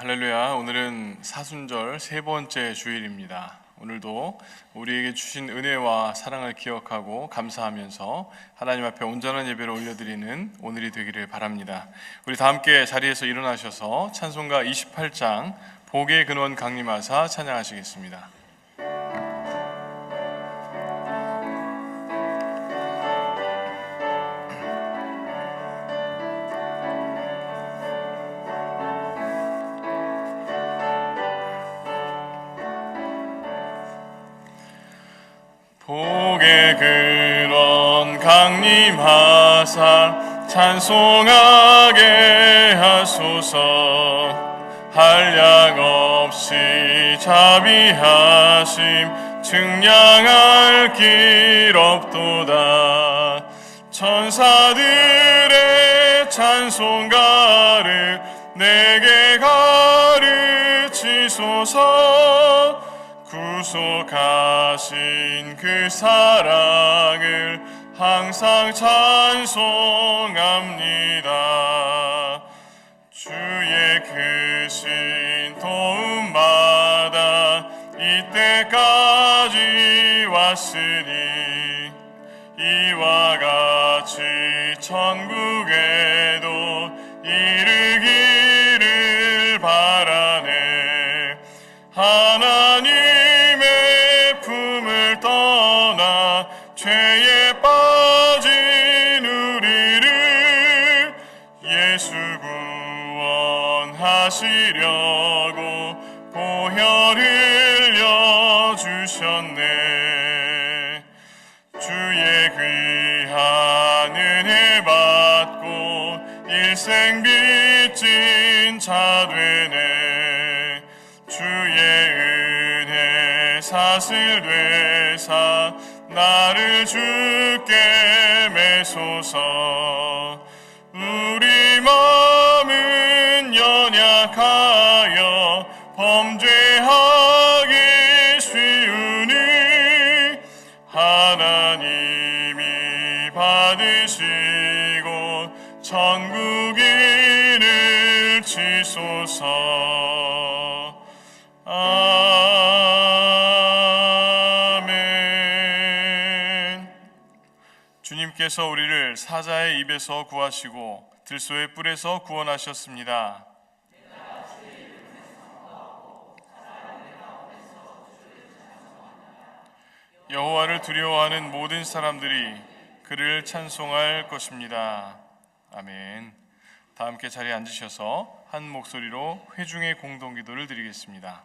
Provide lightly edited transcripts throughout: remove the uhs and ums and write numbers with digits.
할렐루야. 오늘은 사순절 세 번째 주일입니다. 오늘도 우리에게 주신 은혜와 사랑을 기억하고 감사하면서 하나님 앞에 온전한 예배를 올려드리는 오늘이 되기를 바랍니다. 우리 다 함께 자리에서 일어나셔서 찬송가 28장 복의 근원 강림하사 찬양하시겠습니다. 복의 근원 강림하사 찬송하게 하소서. 한량없이 자비하심 증량할 길 없도다. 천사들의 찬송가를 내게 가르치소서. 구속하신 그 사랑을 항상 찬송합니다. 주의 크신 도움마다 이때까지 왔으니 이와 같이 천국에도 이르기를 바라네. 하나님의 품을 떠나 죄에 빠진 우리를 예수 구원하시려고 보혈 흘려 주셨네. 주의 귀한 은혜 받고 일생 빚진 자 되네. 주의 은혜 사슬 되사 나를 주께 매소서. 우리 마음은 연약하여 범죄하기 쉬우니 하나님이 받으시고 천국인을 치소서. 아멘. 주님께서 우리를 사자의 입에서 구하시고 들소의 뿔에서 구원하셨습니다. 여호와를 두려워하는 모든 사람들이 그를 찬송할 것입니다. 아멘. 다 함께 자리에 앉으셔서 한 목소리로 회중의 공동기도를 드리겠습니다.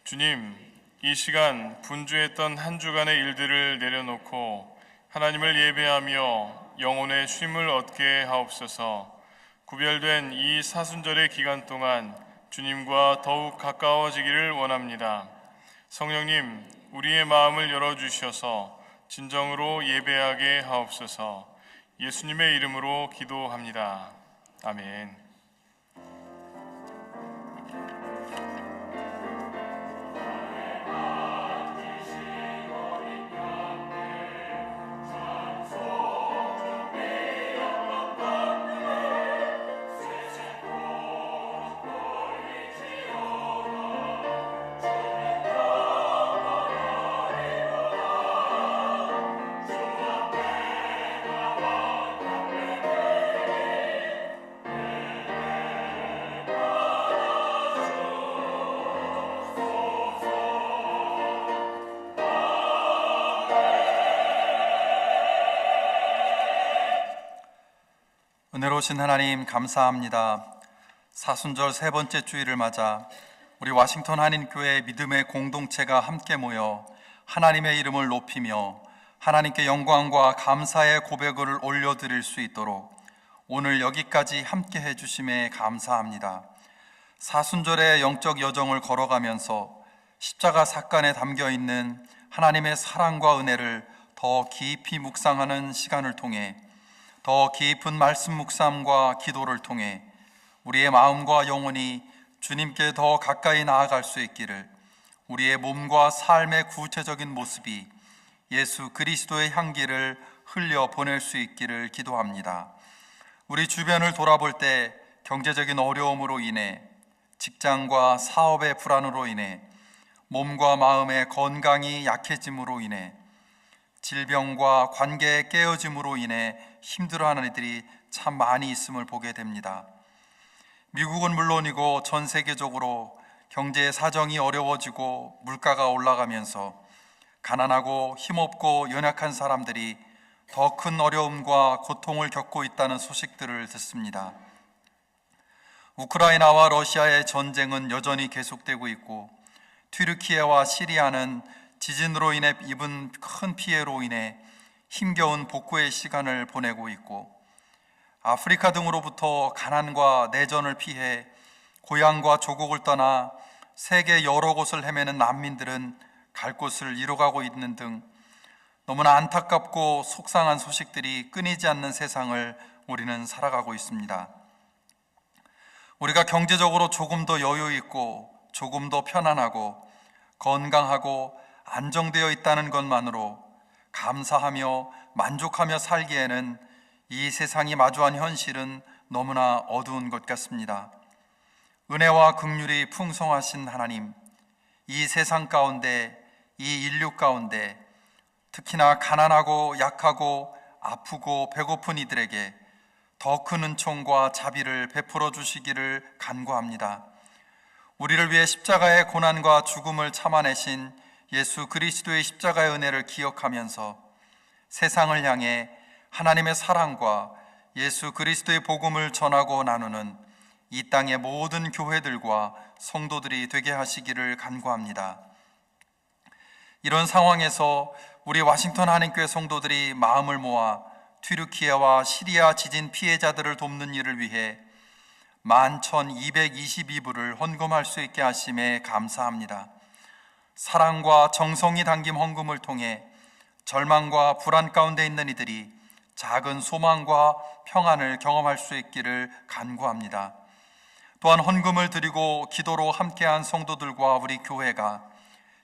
주님, 이 시간 분주했던 한 주간의 일들을 내려놓고 하나님을 예배하며 영혼의 쉼을 얻게 하옵소서. 구별된 이 사순절의 기간 동안 주님과 더욱 가까워지기를 원합니다. 성령님, 우리의 마음을 열어주셔서 진정으로 예배하게 하옵소서. 예수님의 이름으로 기도합니다. 아멘. 은혜로우신 하나님 감사합니다. 사순절 세 번째 주일을 맞아 우리 워싱턴 한인교회 믿음의 공동체가 함께 모여 하나님의 이름을 높이며 하나님께 영광과 감사의 고백을 올려드릴 수 있도록 오늘 여기까지 함께 해주심에 감사합니다. 사순절의 영적 여정을 걸어가면서 십자가 사건에 담겨있는 하나님의 사랑과 은혜를 더 깊이 묵상하는 시간을 통해 더 깊은 말씀 묵상과 기도를 통해 우리의 마음과 영혼이 주님께 더 가까이 나아갈 수 있기를, 우리의 몸과 삶의 구체적인 모습이 예수 그리스도의 향기를 흘려 보낼 수 있기를 기도합니다. 우리 주변을 돌아볼 때 경제적인 어려움으로 인해 직장과 사업의 불안으로 인해 몸과 마음의 건강이 약해짐으로 인해 질병과 관계의 깨어짐으로 인해 힘들어하는 이들이 참 많이 있음을 보게 됩니다. 미국은 물론이고 전 세계적으로 경제 사정이 어려워지고 물가가 올라가면서 가난하고 힘없고 연약한 사람들이 더 큰 어려움과 고통을 겪고 있다는 소식들을 듣습니다. 우크라이나와 러시아의 전쟁은 여전히 계속되고 있고 튀르키예와 시리아는 지진으로 인해 입은 큰 피해로 인해 힘겨운 복구의 시간을 보내고 있고 아프리카 등으로부터 가난과 내전을 피해 고향과 조국을 떠나 세계 여러 곳을 헤매는 난민들은 갈 곳을 잃어가고 있는 등 너무나 안타깝고 속상한 소식들이 끊이지 않는 세상을 우리는 살아가고 있습니다. 우리가 경제적으로 조금 더 여유 있고 조금 더 편안하고 건강하고 안정되어 있다는 것만으로 감사하며 만족하며 살기에는 이 세상이 마주한 현실은 너무나 어두운 것 같습니다. 은혜와 긍휼이 풍성하신 하나님, 이 세상 가운데, 이 인류 가운데 특히나 가난하고 약하고 아프고 배고픈 이들에게 더 큰 은총과 자비를 베풀어 주시기를 간구합니다. 우리를 위해 십자가의 고난과 죽음을 참아내신 예수 그리스도의 십자가의 은혜를 기억하면서 세상을 향해 하나님의 사랑과 예수 그리스도의 복음을 전하고 나누는 이 땅의 모든 교회들과 성도들이 되게 하시기를 간구합니다. 이런 상황에서 우리 워싱턴 한인교회 성도들이 마음을 모아 튀르키예와 시리아 지진 피해자들을 돕는 일을 위해 11,222불을 헌금할 수 있게 하심에 감사합니다. 사랑과 정성이 담긴 헌금을 통해 절망과 불안 가운데 있는 이들이 작은 소망과 평안을 경험할 수 있기를 간구합니다. 또한 헌금을 드리고 기도로 함께한 성도들과 우리 교회가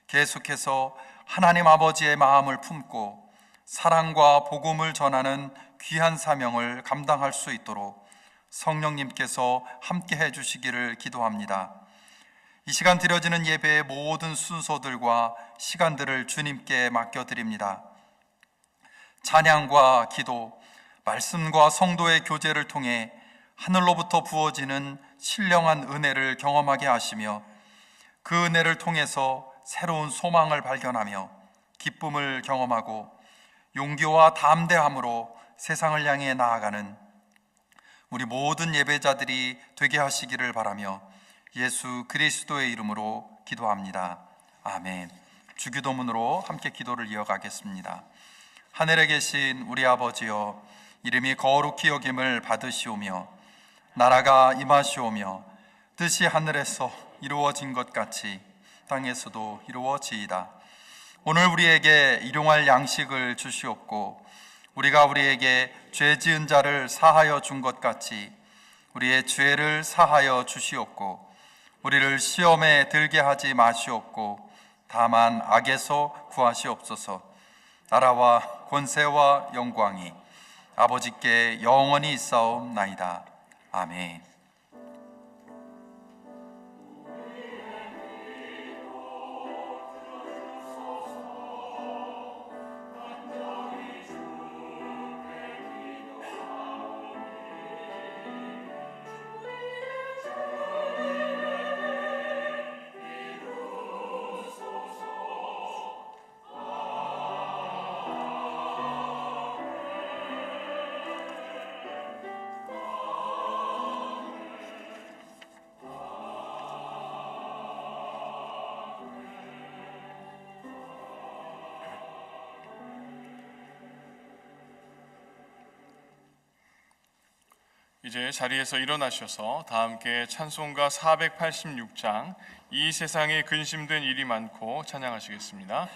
계속해서 하나님 아버지의 마음을 품고 사랑과 복음을 전하는 귀한 사명을 감당할 수 있도록 성령님께서 함께 해주시기를 기도합니다. 이 시간 드려지는 예배의 모든 순서들과 시간들을 주님께 맡겨드립니다. 찬양과 기도, 말씀과 성도의 교제를 통해 하늘로부터 부어지는 신령한 은혜를 경험하게 하시며 그 은혜를 통해서 새로운 소망을 발견하며 기쁨을 경험하고 용기와 담대함으로 세상을 향해 나아가는 우리 모든 예배자들이 되게 하시기를 바라며 예수 그리스도의 이름으로 기도합니다. 아멘. 주기도문으로 함께 기도를 이어가겠습니다. 하늘에 계신 우리 아버지여, 이름이 거룩히 여김을 받으시오며 나라가 임하시오며 뜻이 하늘에서 이루어진 것 같이 땅에서도 이루어지이다. 오늘 우리에게 일용할 양식을 주시옵고 우리가 우리에게 죄 지은 자를 사하여 준 것 같이 우리의 죄를 사하여 주시옵고 우리를 시험에 들게 하지 마시옵고 다만 악에서 구하시옵소서. 나라와 권세와 영광이 아버지께 영원히 있사옵나이다. 아멘. 이제 자리에서 일어나셔서 다 함께 찬송가 486장 이 세상에 근심된 일이 많고 찬양하시겠습니다.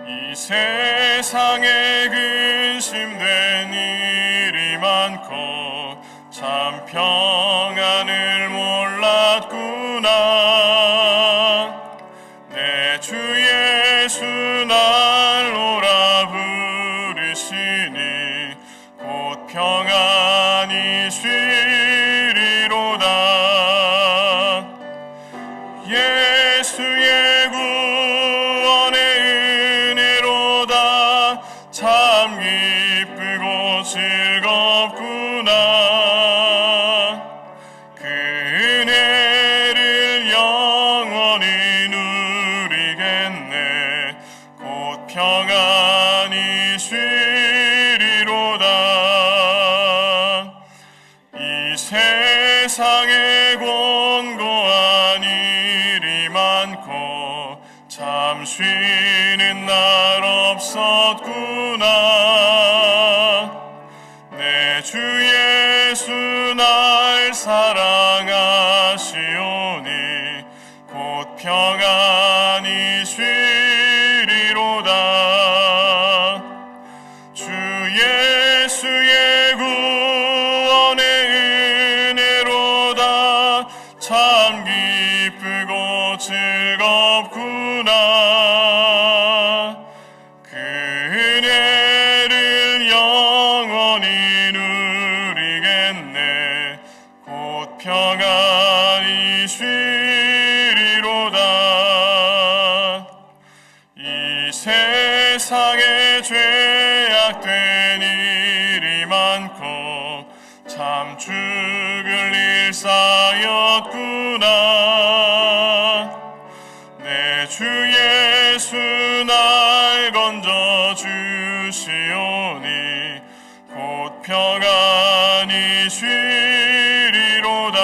이 세상에 근심된 일이 많고 참 평안을 몰랐구나. 내 주 예수 날 오라 부르시니 곧 평안히 쉬리로다. 예수의 구원의 은혜로다. 참 기쁘고 즐겁구나. 그 은혜를 영원히 누리겠네. 곧 평안히 쉬리로다. 이 세상에 권고한 일이 많고 참 쉬는 날 없었구나. 내 주 예수 날 사랑하시오니 곧 평안히 쉬리로다. 주 예수의 구원의 은혜로다. 참 기쁘고 즐겁구나. 그 은혜를 영원히 누리겠네. 곧 평안히 쉬리로다. 이 세상에 죄악된 일이 많고 참 죽을 일 쌓였구나. 내 주 예수 날 건져 주시오니 곧 평안히 쉬리로다.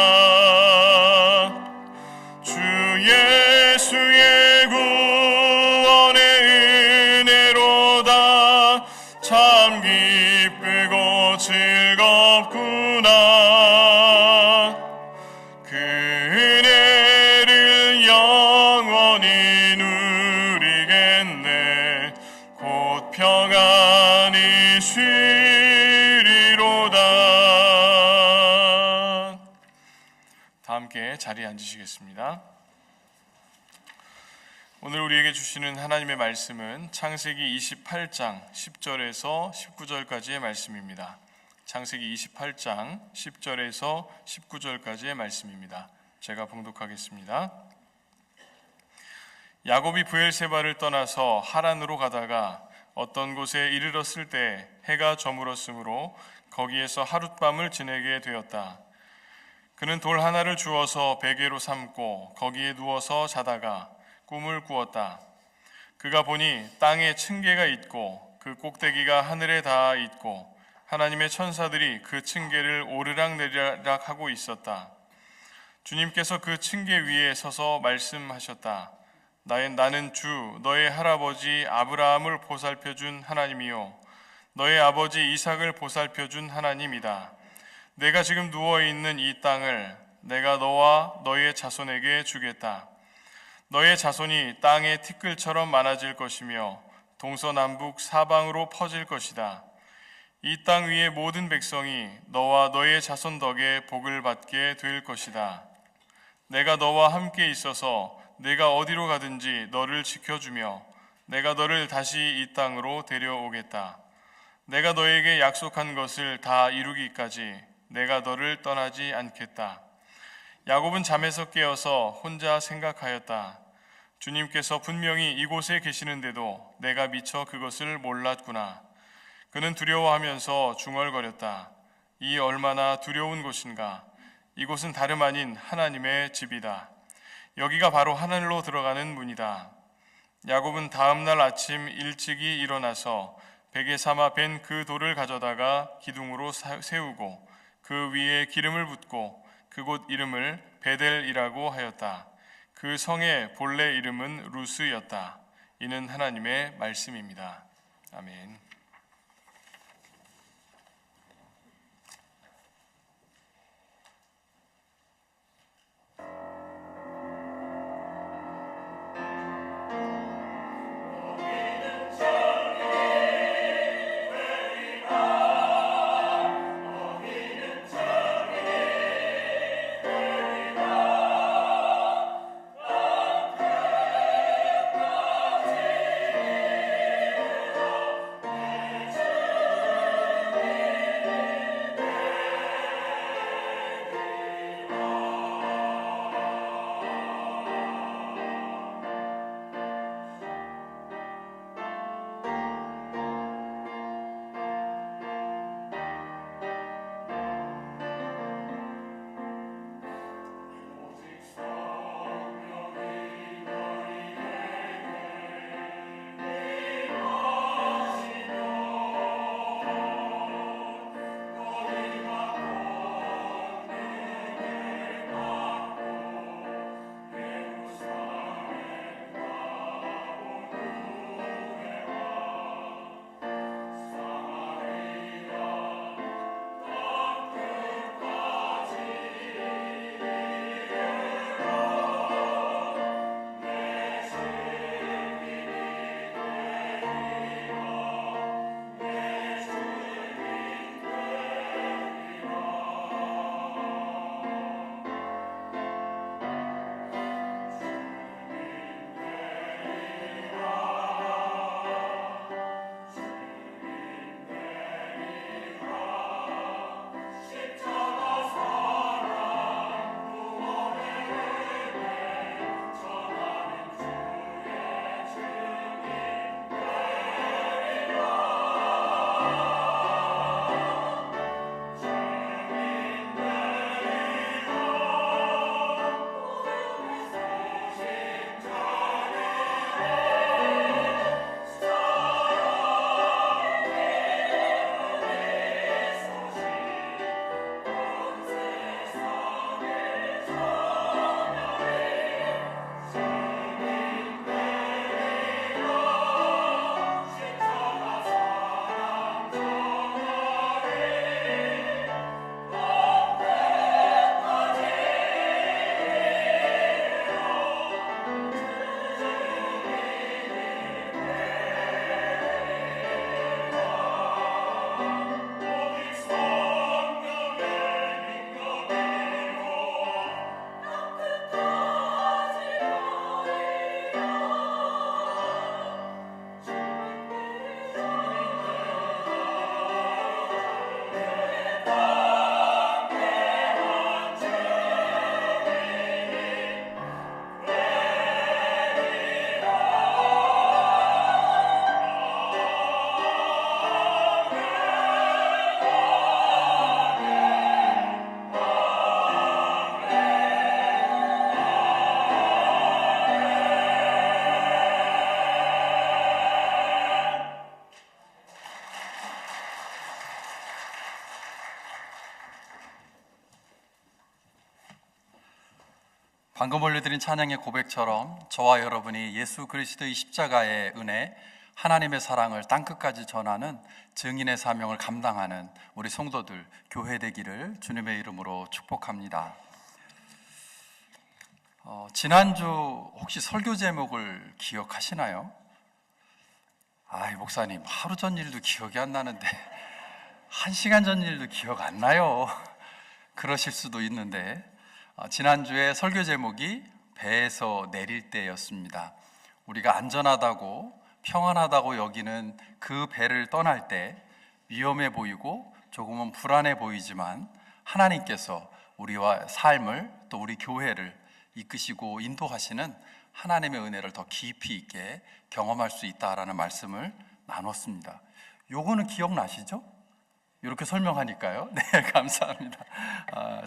주 예수의 구원의 은혜로다. 참 기쁘고 즐겁구나. 그 은혜를 영원히 누리겠네. 곧 평안히 쉬리로다. 다 함께 자리에 앉으시겠습니다. 오늘 우리에게 주시는 하나님의 말씀은 창세기 28장 10절에서 19절까지의 말씀입니다. 창세기 28장 10절에서 19절까지의 말씀입니다. 제가 봉독하겠습니다. 야곱이 브엘세바를 떠나서 하란으로 가다가 어떤 곳에 이르렀을 때 해가 저물었으므로 거기에서 하룻밤을 지내게 되었다. 그는 돌 하나를 주어서 베개로 삼고 거기에 누워서 자다가 꿈을 꾸었다. 그가 보니 땅에 층계가 있고 그 꼭대기가 하늘에 닿아 있고 하나님의 천사들이 그 층계를 오르락내리락 하고 있었다. 주님께서 그 층계 위에 서서 말씀하셨다. 나는 주 너의 할아버지 아브라함을 보살펴준 하나님이요 너의 아버지 이삭을 보살펴준 하나님이다. 내가 지금 누워있는 이 땅을 내가 너와 너의 자손에게 주겠다. 너의 자손이 땅의 티끌처럼 많아질 것이며 동서남북 사방으로 퍼질 것이다. 이 땅 위의 모든 백성이 너와 너의 자손 덕에 복을 받게 될 것이다. 내가 너와 함께 있어서 내가 어디로 가든지 너를 지켜주며 내가 너를 다시 이 땅으로 데려오겠다. 내가 너에게 약속한 것을 다 이루기까지 내가 너를 떠나지 않겠다. 야곱은 잠에서 깨어서 혼자 생각하였다. 주님께서 분명히 이곳에 계시는데도 내가 미처 그것을 몰랐구나. 그는 두려워하면서 중얼거렸다. 이 얼마나 두려운 곳인가. 이곳은 다름 아닌 하나님의 집이다. 여기가 바로 하늘로 들어가는 문이다. 야곱은 다음 날 아침 일찍이 일어나서 베개 삼아 벤 그 돌을 가져다가 기둥으로 세우고 그 위에 기름을 붓고 그곳 이름을 베델이라고 하였다. 그 성의 본래 이름은 루스였다. 이는 하나님의 말씀입니다. 아멘. 방금 올려드린 찬양의 고백처럼 저와 여러분이 예수 그리스도의 십자가의 은혜, 하나님의 사랑을 땅끝까지 전하는 증인의 사명을 감당하는 우리 성도들, 교회 되기를 주님의 이름으로 축복합니다. 지난주 혹시 설교 제목을 기억하시나요? 목사님, 하루 전 일도 기억이 안 나는데 1시간 전 일도 기억 안 나요. 그러실 수도 있는데, 지난주에 설교 제목이 배에서 내릴 때였습니다. 우리가 안전하다고 평안하다고 여기는 그 배를 떠날 때 위험해 보이고 조금은 불안해 보이지만 하나님께서 우리와 삶을, 또 우리 교회를 이끄시고 인도하시는 하나님의 은혜를 더 깊이 있게 경험할 수 있다라는 말씀을 나눴습니다. 요거는 기억나시죠? 이렇게 설명하니까요. 네, 감사합니다.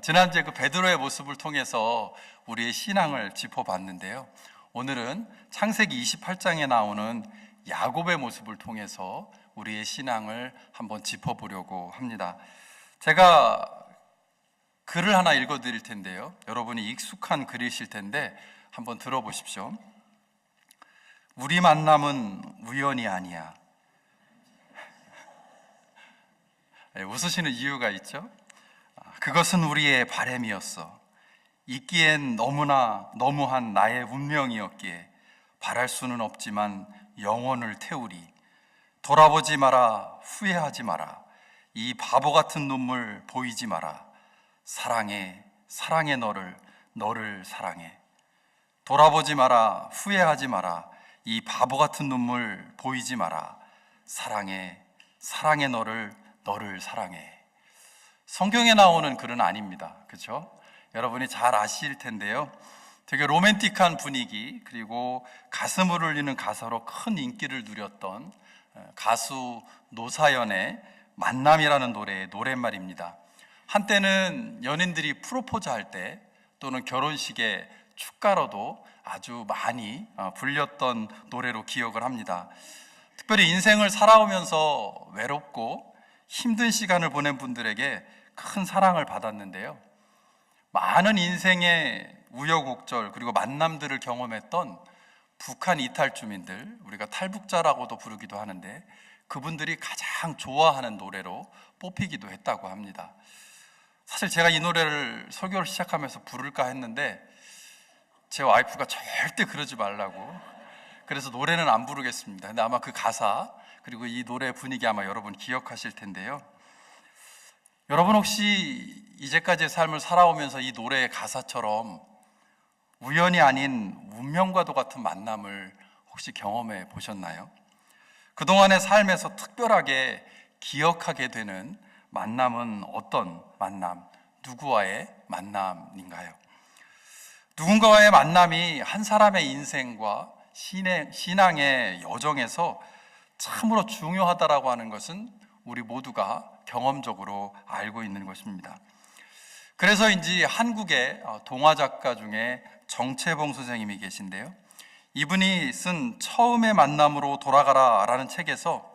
지난주에 그 베드로의 모습을 통해서 우리의 신앙을 짚어봤는데요. 오늘은 창세기 28장에 나오는 야곱의 모습을 통해서 우리의 신앙을 한번 짚어보려고 합니다. 제가 글을 하나 읽어드릴 텐데요. 여러분이 익숙한 글이실 텐데 한번 들어보십시오. 우리 만남은 우연이 아니야. 웃으시는 이유가 있죠? 그것은 우리의 바람이었어. 있기엔 너무나 너무한 나의 운명이었기에 바랄 수는 없지만 영혼을 태우리. 돌아보지 마라, 후회하지 마라. 이 바보 같은 눈물 보이지 마라. 사랑해, 사랑해 너를 사랑해. 돌아보지 마라, 후회하지 마라. 이 바보 같은 눈물 보이지 마라. 사랑해, 사랑해 너를 사랑해. 성경에 나오는 글은 아닙니다. 그렇죠? 여러분이 잘 아실 텐데요. 되게 로맨틱한 분위기, 그리고 가슴을 울리는 가사로 큰 인기를 누렸던 가수 노사연의 만남이라는 노래의 노랫말입니다. 한때는 연인들이 프로포즈 할 때 또는 결혼식의 축가로도 아주 많이 불렸던 노래로 기억을 합니다. 특별히 인생을 살아오면서 외롭고 힘든 시간을 보낸 분들에게 큰 사랑을 받았는데요. 많은 인생의 우여곡절 그리고 만남들을 경험했던 북한 이탈주민들, 우리가 탈북자라고도 부르기도 하는데 그분들이 가장 좋아하는 노래로 뽑히기도 했다고 합니다. 사실 제가 이 노래를 설교를 시작하면서 부를까 했는데 제 와이프가 절대 그러지 말라고, 그래서 노래는 안 부르겠습니다. 근데 아마 그 가사 그리고 이 노래 분위기 아마 여러분 기억하실 텐데요. 여러분 혹시 이제까지의 삶을 살아오면서 이 노래의 가사처럼 우연이 아닌 운명과도 같은 만남을 혹시 경험해 보셨나요? 그동안의 삶에서 특별하게 기억하게 되는 만남은 어떤 만남, 누구와의 만남인가요? 누군가와의 만남이 한 사람의 인생과 신앙의 여정에서 참으로 중요하다라고 하는 것은 우리 모두가 경험적으로 알고 있는 것입니다. 그래서인지 한국의 동화 작가 중에 정채봉 선생님이 계신데요. 이분이 쓴 처음의 만남으로 돌아가라라는 책에서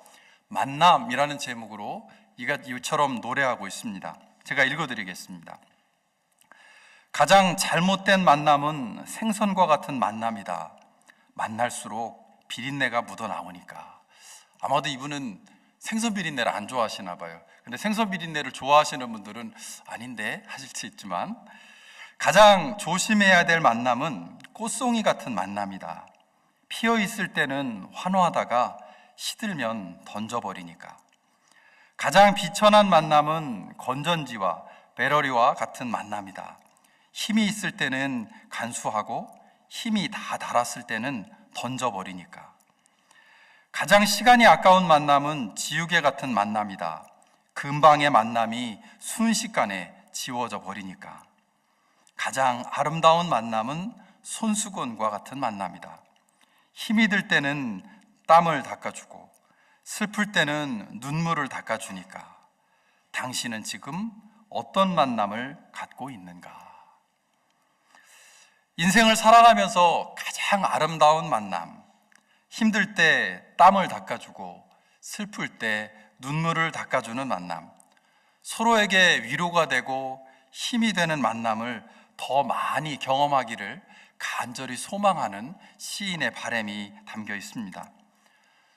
만남이라는 제목으로 이처럼 노래하고 있습니다. 제가 읽어드리겠습니다. 가장 잘못된 만남은 생선과 같은 만남이다. 만날수록 비린내가 묻어나오니까. 아마도 이분은 생선 비린내를 안 좋아하시나 봐요. 근데 생선 비린내를 좋아하시는 분들은 아닌데 하실 수 있지만, 가장 조심해야 될 만남은 꽃송이 같은 만남이다. 피어 있을 때는 환호하다가 시들면 던져버리니까. 가장 비천한 만남은 건전지와 배러리와 같은 만남이다. 힘이 있을 때는 간수하고 힘이 다 닳았을 때는 던져버리니까. 가장 시간이 아까운 만남은 지우개 같은 만남이다. 금방의 만남이 순식간에 지워져 버리니까. 가장 아름다운 만남은 손수건과 같은 만남이다. 힘이 들 때는 땀을 닦아주고 슬플 때는 눈물을 닦아주니까. 당신은 지금 어떤 만남을 갖고 있는가? 인생을 살아가면서 가장 아름다운 만남, 힘들 때 땀을 닦아주고 슬플 때 눈물을 닦아주는 만남, 서로에게 위로가 되고 힘이 되는 만남을 더 많이 경험하기를 간절히 소망하는 시인의 바람이 담겨 있습니다.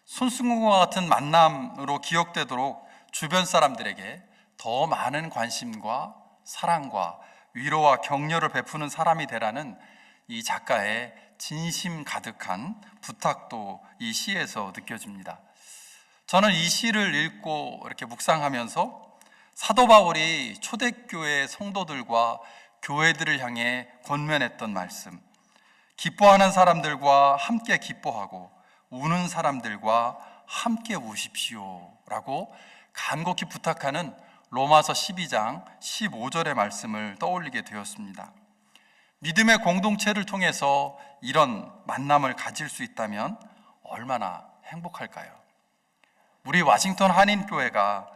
손수공과 같은 만남으로 기억되도록 주변 사람들에게 더 많은 관심과 사랑과 위로와 격려를 베푸는 사람이 되라는 이 작가의 진심 가득한 부탁도 이 시에서 느껴집니다. 저는 이 시를 읽고 이렇게 묵상하면서 사도 바울이 초대교회 성도들과 교회들을 향해 권면했던 말씀, 기뻐하는 사람들과 함께 기뻐하고 우는 사람들과 함께 우십시오 라고 간곡히 부탁하는 로마서 12장 15절의 말씀을 떠올리게 되었습니다. 믿음의 공동체를 통해서 이런 만남을 가질 수 있다면 얼마나 행복할까요? 우리 워싱턴 한인교회가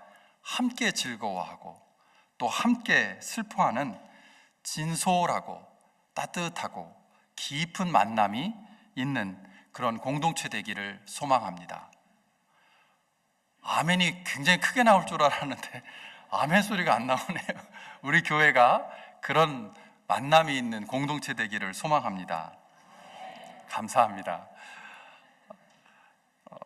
함께 즐거워하고 또 함께 슬퍼하는 진솔하고 따뜻하고 깊은 만남이 있는 그런 공동체 되기를 소망합니다. 아멘이 굉장히 크게 나올 줄 알았는데 아멘 소리가 안 나오네요. 우리 교회가 그런 만남이 있는 공동체 되기를 소망합니다. 감사합니다.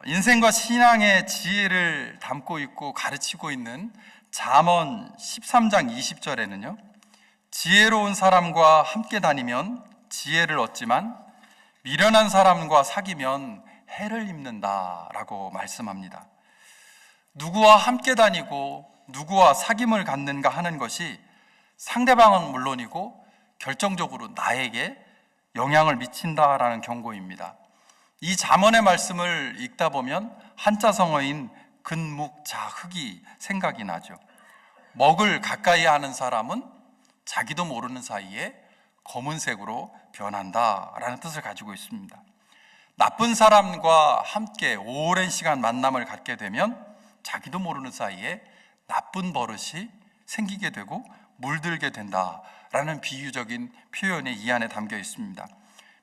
인생과 신앙의 지혜를 담고 있고 가르치고 있는 잠언 13장 20절에는요, 지혜로운 사람과 함께 다니면 지혜를 얻지만 미련한 사람과 사귀면 해를 입는다라고 말씀합니다. 누구와 함께 다니고 누구와 사귐을 갖는가 하는 것이 상대방은 물론이고 결정적으로 나에게 영향을 미친다라는 경고입니다. 이 잠언의 말씀을 읽다 보면 한자 성어인 근묵자흑이 생각이 나죠. 먹을 가까이 하는 사람은 자기도 모르는 사이에 검은색으로 변한다라는 뜻을 가지고 있습니다. 나쁜 사람과 함께 오랜 시간 만남을 갖게 되면 자기도 모르는 사이에 나쁜 버릇이 생기게 되고 물들게 된다라는 비유적인 표현이 이 안에 담겨 있습니다.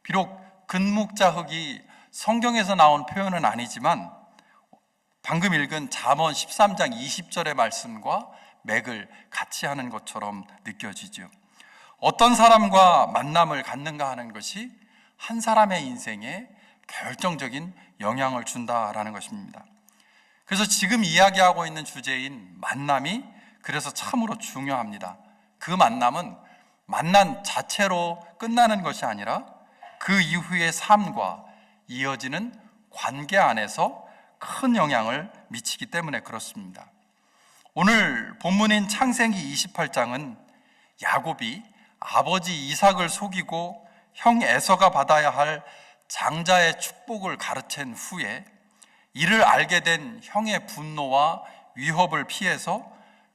비록 근묵자흑이 성경에서 나온 표현은 아니지만 방금 읽은 잠언 13장 20절의 말씀과 맥을 같이 하는 것처럼 느껴지죠. 어떤 사람과 만남을 갖는가 하는 것이 한 사람의 인생에 결정적인 영향을 준다라는 것입니다. 그래서 지금 이야기하고 있는 주제인 만남이 그래서 참으로 중요합니다. 그 만남은 만난 자체로 끝나는 것이 아니라 그 이후의 삶과 이어지는 관계 안에서 큰 영향을 미치기 때문에 그렇습니다. 오늘 본문인 창세기 28장은 야곱이 아버지 이삭을 속이고 형 에서가 받아야 할 장자의 축복을 가르친 후에 이를 알게 된 형의 분노와 위협을 피해서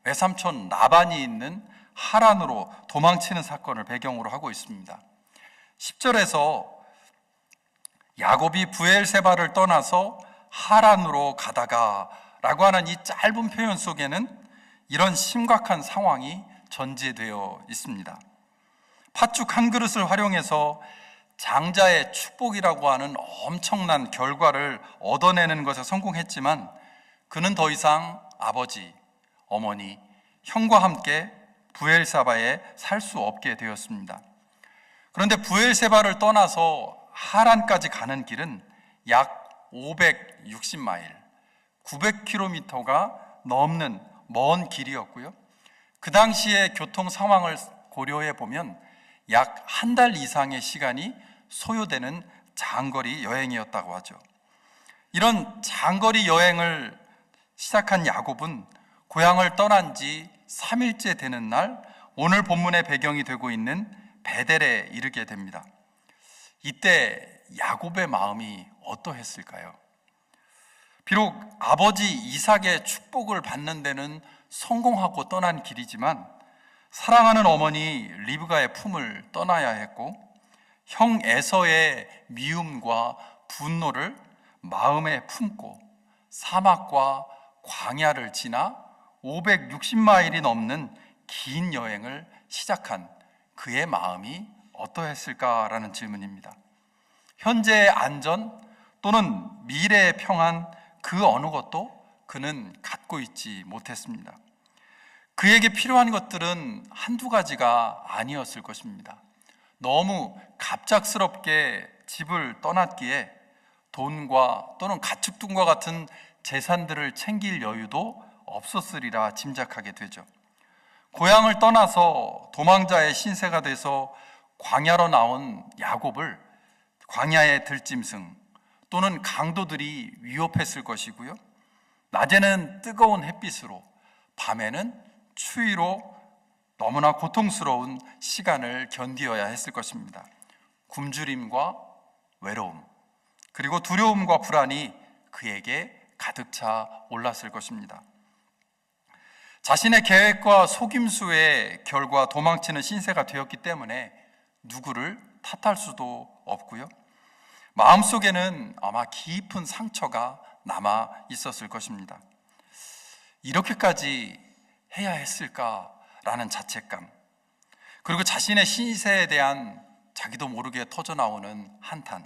외삼촌 라반이 있는 하란으로 도망치는 사건을 배경으로 하고 있습니다. 10절에서 야곱이 브엘세바를 떠나서 하란으로 가다가 라고 하는 이 짧은 표현 속에는 이런 심각한 상황이 전제되어 있습니다. 팥죽 한 그릇을 활용해서 장자의 축복이라고 하는 엄청난 결과를 얻어내는 것에 성공했지만 그는 더 이상 아버지, 어머니, 형과 함께 브엘세바에 살 수 없게 되었습니다. 그런데 브엘세바를 떠나서 하란까지 가는 길은 약 560마일, 900km가 넘는 먼 길이었고요. 그 당시의 교통 상황을 고려해 보면 약 한 달 이상의 시간이 소요되는 장거리 여행이었다고 하죠. 이런 장거리 여행을 시작한 야곱은 고향을 떠난 지 3일째 되는 날 오늘 본문의 배경이 되고 있는 베델에 이르게 됩니다. 이때 야곱의 마음이 어떠했을까요? 비록 아버지 이삭의 축복을 받는 데는 성공하고 떠난 길이지만 사랑하는 어머니 리브가의 품을 떠나야 했고 형 에서의 미움과 분노를 마음에 품고 사막과 광야를 지나 560마일이 넘는 긴 여행을 시작한 그의 마음이 어떠했을까라는 질문입니다. 현재의 안전 또는 미래의 평안 그 어느 것도 그는 갖고 있지 못했습니다. 그에게 필요한 것들은 한두 가지가 아니었을 것입니다. 너무 갑작스럽게 집을 떠났기에 돈과 또는 가축등과 같은 재산들을 챙길 여유도 없었으리라 짐작하게 되죠. 고향을 떠나서 도망자의 신세가 돼서 광야로 나온 야곱을 광야의 들짐승 또는 강도들이 위협했을 것이고요, 낮에는 뜨거운 햇빛으로, 밤에는 추위로 너무나 고통스러운 시간을 견디어야 했을 것입니다. 굶주림과 외로움, 그리고 두려움과 불안이 그에게 가득 차 올랐을 것입니다. 자신의 계획과 속임수의 결과 도망치는 신세가 되었기 때문에 누구를 탓할 수도 없고요, 마음속에는 아마 깊은 상처가 남아 있었을 것입니다. 이렇게까지 해야 했을까라는 자책감, 그리고 자신의 신세에 대한 자기도 모르게 터져나오는 한탄,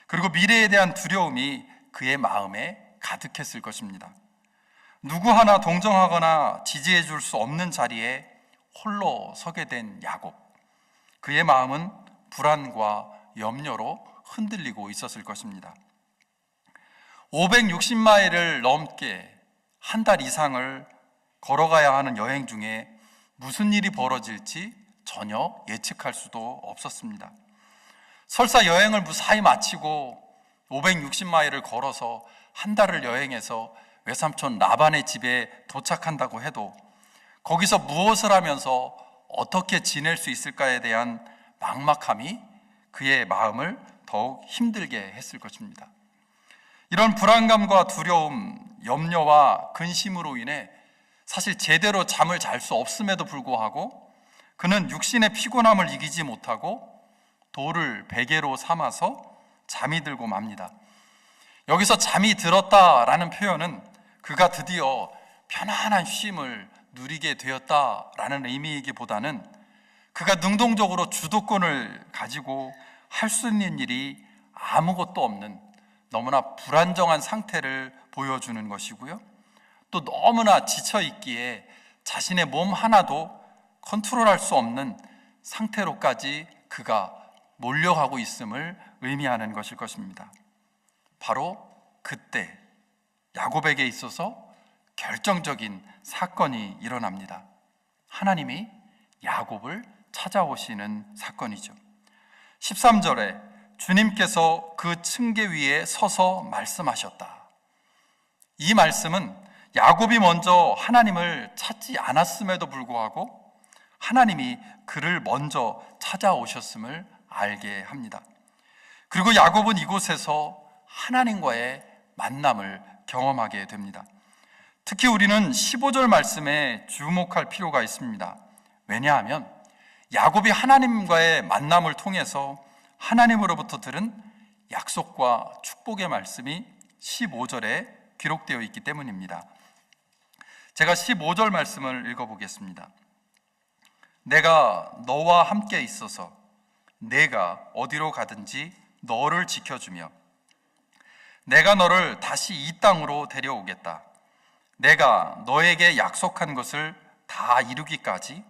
그리고 미래에 대한 두려움이 그의 마음에 가득했을 것입니다. 누구 하나 동정하거나 지지해 줄 수 없는 자리에 홀로 서게 된 야곱, 그의 마음은 불안과 염려로 흔들리고 있었을 것입니다. 560마일을 넘게 한 달 이상을 걸어가야 하는 여행 중에 무슨 일이 벌어질지 전혀 예측할 수도 없었습니다. 설사 여행을 무사히 마치고 560마일을 걸어서 한 달을 여행해서 외삼촌 라반의 집에 도착한다고 해도 거기서 무엇을 하면서 어떻게 지낼 수 있을까에 대한 막막함이 그의 마음을 더욱 힘들게 했을 것입니다. 이런 불안감과 두려움, 염려와 근심으로 인해 사실 제대로 잠을 잘 수 없음에도 불구하고 그는 육신의 피곤함을 이기지 못하고 돌을 베개로 삼아서 잠이 들고 맙니다. 여기서 잠이 들었다라는 표현은 그가 드디어 편안한 쉼을 누리게 되었다라는 의미이기보다는 그가 능동적으로 주도권을 가지고 할 수 있는 일이 아무것도 없는 너무나 불안정한 상태를 보여주는 것이고요, 또 너무나 지쳐 있기에 자신의 몸 하나도 컨트롤할 수 없는 상태로까지 그가 몰려가고 있음을 의미하는 것일 것입니다. 바로 그때 야곱에게 있어서 결정적인 사건이 일어납니다. 하나님이 야곱을 찾아오시는 사건이죠. 13절에 주님께서 그 층계 위에 서서 말씀하셨다. 이 말씀은 야곱이 먼저 하나님을 찾지 않았음에도 불구하고 하나님이 그를 먼저 찾아오셨음을 알게 합니다. 그리고 야곱은 이곳에서 하나님과의 만남을 경험하게 됩니다. 특히 우리는 15절 말씀에 주목할 필요가 있습니다. 왜냐하면 야곱이 하나님과의 만남을 통해서 하나님으로부터 들은 약속과 축복의 말씀이 15절에 기록되어 있기 때문입니다. 제가 15절 말씀을 읽어보겠습니다. 내가 너와 함께 있어서 내가 어디로 가든지 너를 지켜주며 내가 너를 다시 이 땅으로 데려오겠다. 내가 너에게 약속한 것을 다 이루기까지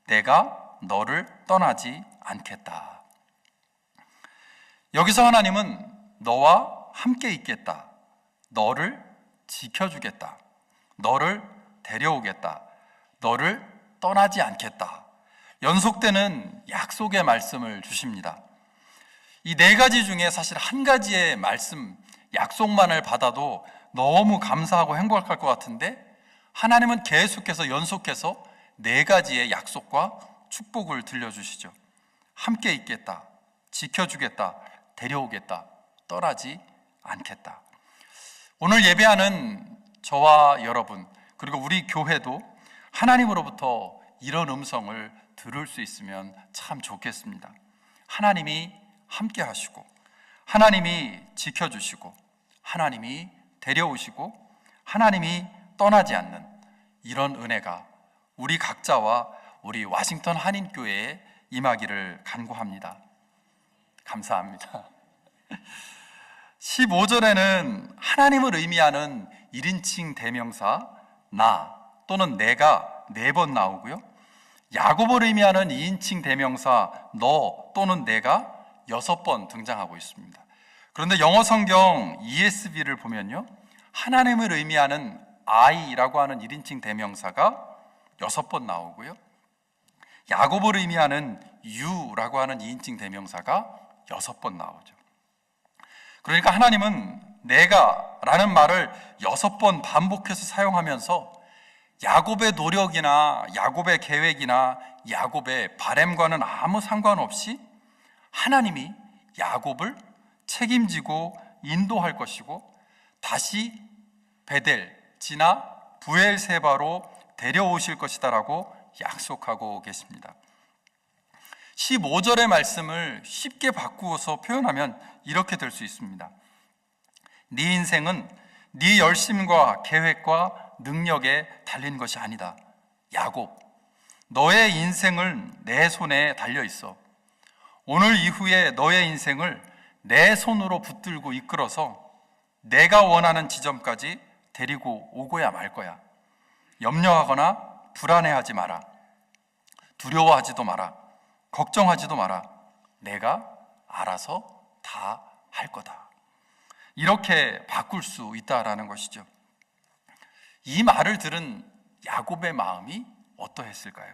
내가 너를 떠나지 않겠다. 여기서 하나님은 너와 함께 있겠다, 너를 지켜주겠다, 너를 데려오겠다, 너를 떠나지 않겠다, 연속되는 약속의 말씀을 주십니다. 이 네 가지 중에 사실 한 가지의 말씀, 약속만을 받아도 너무 감사하고 행복할 것 같은데 하나님은 계속해서 연속해서 네 가지의 약속과 축복을 들려주시죠. 함께 있겠다, 지켜주겠다, 데려오겠다, 떠나지 않겠다. 오늘 예배하는 저와 여러분, 그리고 우리 교회도 하나님으로부터 이런 음성을 들을 수 있으면 참 좋겠습니다. 하나님이 함께 하시고, 하나님이 지켜주시고, 하나님이 데려오시고, 하나님이 떠나지 않는 이런 은혜가 우리 각자와 우리 와싱턴 한인교회에 임하기를 간구합니다. 감사합니다. 15절에는 하나님을 의미하는 1인칭 대명사 나 또는 내가 4번 나오고요, 야곱을 의미하는 2인칭 대명사 너 또는 내가 6번 등장하고 있습니다. 그런데 영어 성경 ESV를 보면요, 하나님을 의미하는 I라고 하는 1인칭 대명사가 6번 나오고요, 야곱을 의미하는 U라고 하는 2인칭 대명사가 6번 나오죠. 그러니까 하나님은 내가 라는 말을 6번 반복해서 사용하면서 야곱의 노력이나 야곱의 계획이나 야곱의 바램과는 아무 상관없이 하나님이 야곱을 책임지고 인도할 것이고 다시 베델, 지나 부엘세바로 데려오실 것이다라고 약속하고 계십니다. 15절의 말씀을 쉽게 바꾸어서 표현하면 이렇게 될 수 있습니다. 네 인생은 네 열심과 계획과 능력에 달린 것이 아니다. 야곱, 너의 인생은 내 손에 달려 있어. 오늘 이후에 너의 인생을 내 손으로 붙들고 이끌어서 내가 원하는 지점까지 데리고 오고야 말 거야. 염려하거나 불안해하지 마라. 두려워하지도 마라. 걱정하지도 마라. 내가 알아서 다 할 거다. 이렇게 바꿀 수 있다라는 것이죠. 이 말을 들은 야곱의 마음이 어떠했을까요?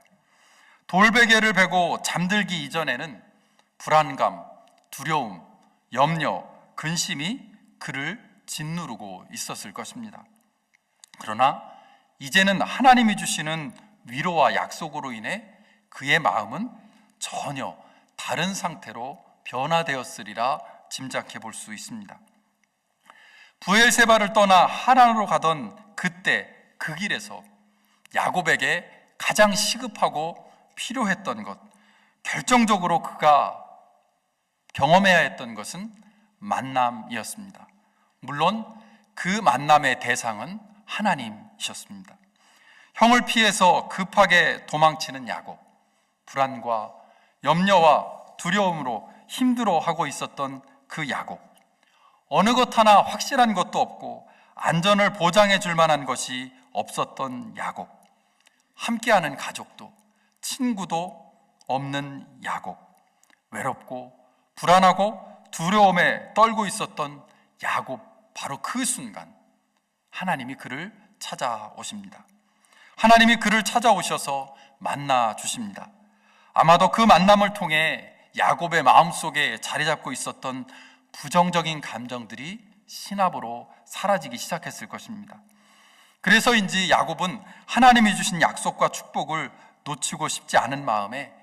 돌베개를 베고 잠들기 이전에는 불안감, 두려움, 염려, 근심이 그를 짓누르고 있었을 것입니다. 그러나 이제는 하나님이 주시는 위로와 약속으로 인해 그의 마음은 전혀 다른 상태로 변화되었으리라 짐작해 볼 수 있습니다. 부엘세바를 떠나 하란으로 가던 그때 그 길에서 야곱에게 가장 시급하고 필요했던 것, 결정적으로 그가 경험해야 했던 것은 만남이었습니다. 물론 그 만남의 대상은 하나님이셨습니다. 형을 피해서 급하게 도망치는 야곱, 불안과 염려와 두려움으로 힘들어하고 있었던 그 야곱, 어느 것 하나 확실한 것도 없고 안전을 보장해 줄 만한 것이 없었던 야곱, 함께하는 가족도 친구도 없는 야곱, 외롭고 불안하고 두려움에 떨고 있었던 야곱, 바로 그 순간 하나님이 그를 찾아오십니다. 하나님이 그를 찾아오셔서 만나 주십니다. 아마도 그 만남을 통해 야곱의 마음속에 자리 잡고 있었던 부정적인 감정들이 신압으로 사라지기 시작했을 것입니다. 그래서인지 야곱은 하나님이 주신 약속과 축복을 놓치고 싶지 않은 마음에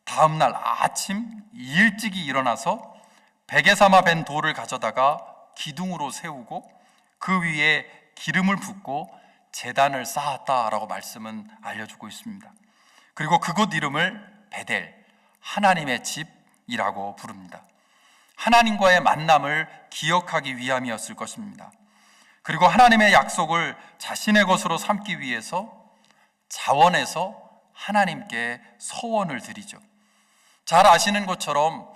다음날 아침 일찍이 일어나서 베개 삼아 벤 돌을 가져다가 기둥으로 세우고 그 위에 기름을 붓고 제단을 쌓았다라고 말씀은 알려주고 있습니다. 그리고 그곳 이름을 베델, 하나님의 집이라고 부릅니다. 하나님과의 만남을 기억하기 위함이었을 것입니다. 그리고 하나님의 약속을 자신의 것으로 삼기 위해서 자원해서 하나님께 서원을 드리죠. 잘 아시는 것처럼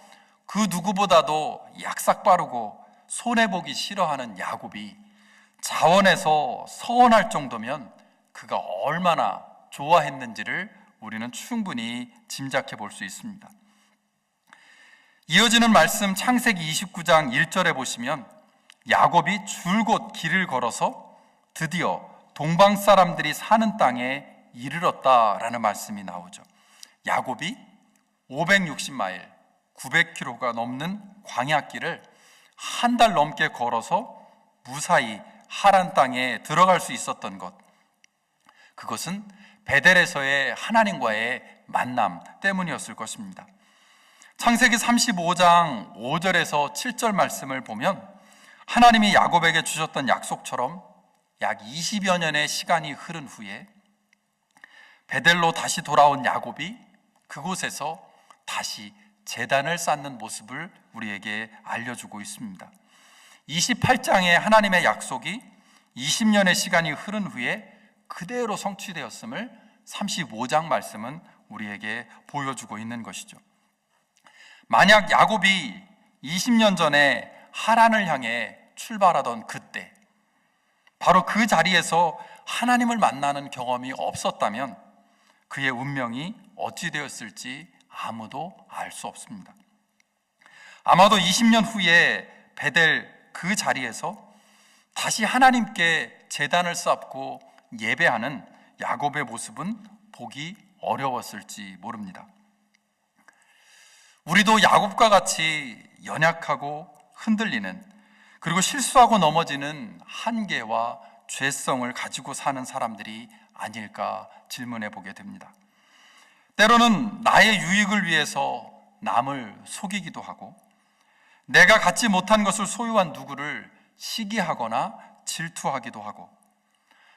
그 누구보다도 약삭빠르고 손해보기 싫어하는 야곱이 자원해서 서원할 정도면 그가 얼마나 좋아했는지를 우리는 충분히 짐작해 볼 수 있습니다. 이어지는 말씀 창세기 29장 1절에 보시면 야곱이 줄곧 길을 걸어서 드디어 동방 사람들이 사는 땅에 이르렀다라는 말씀이 나오죠. 야곱이 560마일, 900km가 넘는 광야길을 한 달 넘게 걸어서 무사히 하란 땅에 들어갈 수 있었던 것, 그것은 베델에서의 하나님과의 만남 때문이었을 것입니다. 창세기 35장 5절에서 7절 말씀을 보면 하나님이 야곱에게 주셨던 약속처럼 약 20여 년의 시간이 흐른 후에 베델로 다시 돌아온 야곱이 그곳에서 다시 제단을 쌓는 모습을 우리에게 알려주고 있습니다. 28장의 하나님의 약속이 20년의 시간이 흐른 후에 그대로 성취되었음을 35장 말씀은 우리에게 보여주고 있는 것이죠. 만약 야곱이 20년 전에 하란을 향해 출발하던 그때 바로 그 자리에서 하나님을 만나는 경험이 없었다면 그의 운명이 어찌 되었을지 아무도 알 수 없습니다. 아마도 20년 후에 베델 그 자리에서 다시 하나님께 제단을 쌓고 예배하는 야곱의 모습은 보기 어려웠을지 모릅니다. 우리도 야곱과 같이 연약하고 흔들리는, 그리고 실수하고 넘어지는 한계와 죄성을 가지고 사는 사람들이 아닐까 질문해 보게 됩니다. 때로는 나의 유익을 위해서 남을 속이기도 하고, 내가 갖지 못한 것을 소유한 누구를 시기하거나 질투하기도 하고,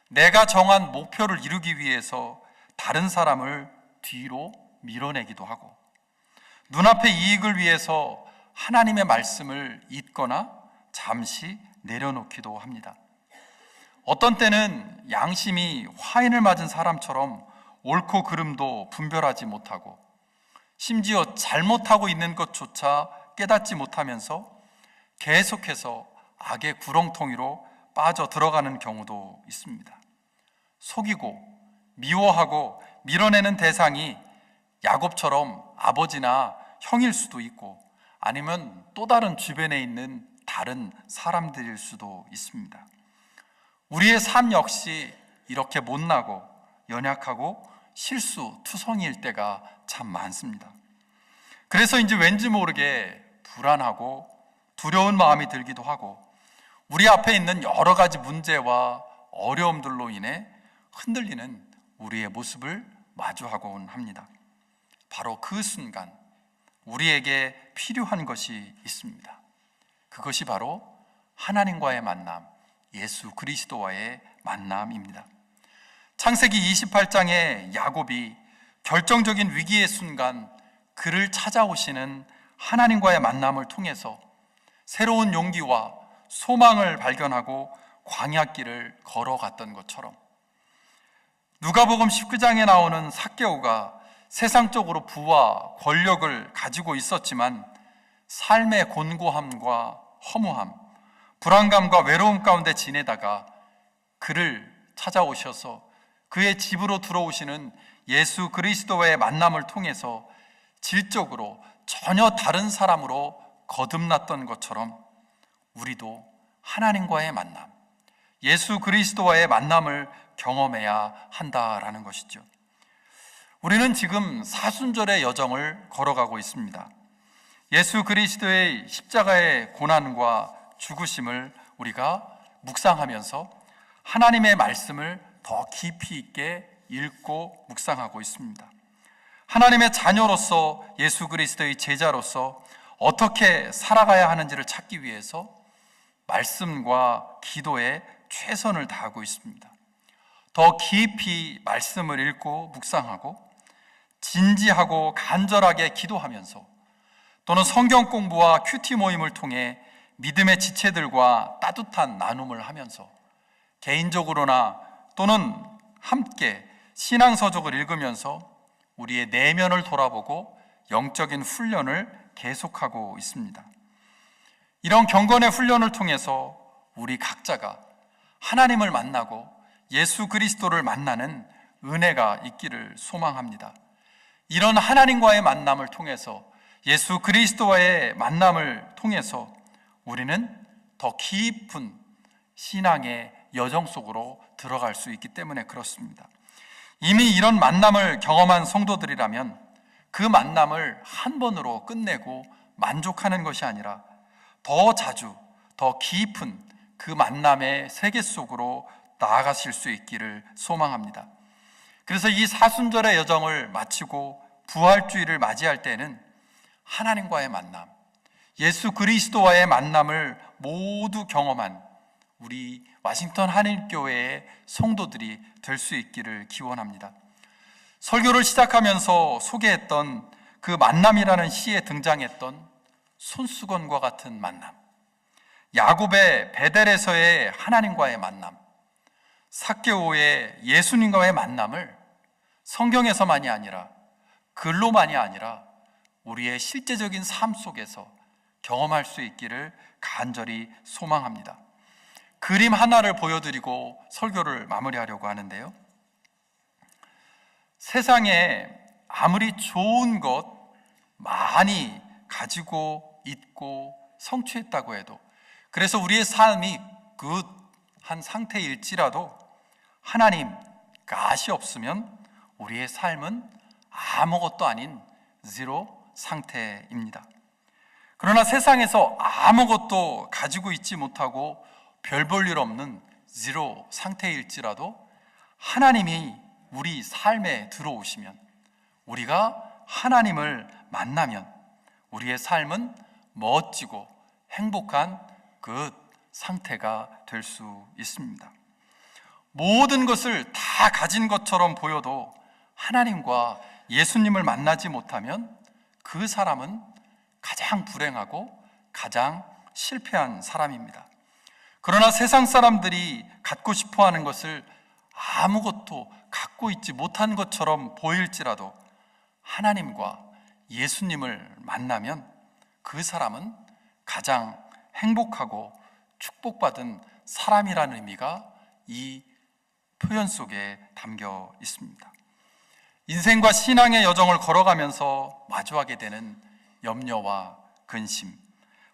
내가 정한 목표를 이루기 위해서 다른 사람을 뒤로 밀어내기도 하고, 눈앞의 이익을 위해서 하나님의 말씀을 잊거나 잠시 내려놓기도 합니다. 어떤 때는 양심이 화인을 맞은 사람처럼 옳고 그름도 분별하지 못하고, 심지어 잘못하고 있는 것조차 깨닫지 못하면서 계속해서 악의 구렁텅이로 빠져 들어가는 경우도 있습니다. 속이고 미워하고 밀어내는 대상이 야곱처럼 아버지나 형일 수도 있고, 아니면 또 다른 주변에 있는 다른 사람들일 수도 있습니다. 우리의 삶 역시 이렇게 못나고 연약하고 실수투성이일 때가 참 많습니다. 그래서 이제 왠지 모르게 불안하고 두려운 마음이 들기도 하고, 우리 앞에 있는 여러 가지 문제와 어려움들로 인해 흔들리는 우리의 모습을 마주하곤 합니다. 바로 그 순간 우리에게 필요한 것이 있습니다. 그것이 바로 하나님과의 만남, 예수 그리스도와의 만남입니다. 창세기 28장에 야곱이 결정적인 위기의 순간 그를 찾아오시는 하나님과의 만남을 통해서 새로운 용기와 소망을 발견하고 광야길을 걸어갔던 것처럼, 누가복음 19장에 나오는 삭개오가 세상적으로 부와 권력을 가지고 있었지만 삶의 곤고함과 허무함, 불안감과 외로움 가운데 지내다가 그를 찾아오셔서 그의 집으로 들어오시는 예수 그리스도와의 만남을 통해서 질적으로 전혀 다른 사람으로 거듭났던 것처럼, 우리도 하나님과의 만남, 예수 그리스도와의 만남을 경험해야 한다라는 것이죠. 우리는 지금 사순절의 여정을 걸어가고 있습니다. 예수 그리스도의 십자가의 고난과 죽으심을 우리가 묵상하면서 하나님의 말씀을 더 깊이 있게 읽고 묵상하고 있습니다. 하나님의 자녀로서, 예수 그리스도의 제자로서 어떻게 살아가야 하는지를 찾기 위해서 말씀과 기도에 최선을 다하고 있습니다. 더 깊이 말씀을 읽고 묵상하고 진지하고 간절하게 기도하면서, 또는 성경 공부와 큐티 모임을 통해 믿음의 지체들과 따뜻한 나눔을 하면서, 개인적으로나 또는 함께 신앙서적을 읽으면서 우리의 내면을 돌아보고 영적인 훈련을 계속하고 있습니다. 이런 경건의 훈련을 통해서 우리 각자가 하나님을 만나고 예수 그리스도를 만나는 은혜가 있기를 소망합니다. 이런 하나님과의 만남을 통해서, 예수 그리스도와의 만남을 통해서 우리는 더 깊은 신앙의 여정 속으로 들어갈 수 있기 때문에 그렇습니다. 이미 이런 만남을 경험한 성도들이라면 그 만남을 한 번으로 끝내고 만족하는 것이 아니라 더 자주, 더 깊은 그 만남의 세계 속으로 나아가실 수 있기를 소망합니다. 그래서 이 사순절의 여정을 마치고 부활주의를 맞이할 때는 하나님과의 만남, 예수 그리스도와의 만남을 모두 경험한 우리 와싱턴 한인교회의 성도들이 될 수 있기를 기원합니다. 설교를 시작하면서 소개했던 그 만남이라는 시에 등장했던 손수건과 같은 만남, 야곱의 베델에서의 하나님과의 만남, 삭개오의 예수님과의 만남을 성경에서만이 아니라, 글로만이 아니라 우리의 실제적인 삶 속에서 경험할 수 있기를 간절히 소망합니다. 그림 하나를 보여드리고 설교를 마무리하려고 하는데요. 세상에 아무리 좋은 것 많이 가지고 있고 성취했다고 해도, 그래서 우리의 삶이 굿한 상태일지라도 하나님 가시 없으면 우리의 삶은 아무것도 아닌 제로 상태입니다. 그러나 세상에서 아무것도 가지고 있지 못하고 별 볼 일 없는 제로 상태일지라도 하나님이 우리 삶에 들어오시면, 우리가 하나님을 만나면 우리의 삶은 멋지고 행복한 그 상태가 될 수 있습니다. 모든 것을 다 가진 것처럼 보여도 하나님과 예수님을 만나지 못하면 그 사람은 가장 불행하고 가장 실패한 사람입니다. 그러나 세상 사람들이 갖고 싶어 하는 것을 아무것도 갖고 있지 못한 것처럼 보일지라도 하나님과 예수님을 만나면 그 사람은 가장 행복하고 축복받은 사람이라는 의미가 이 표현 속에 담겨 있습니다. 인생과 신앙의 여정을 걸어가면서 마주하게 되는 염려와 근심,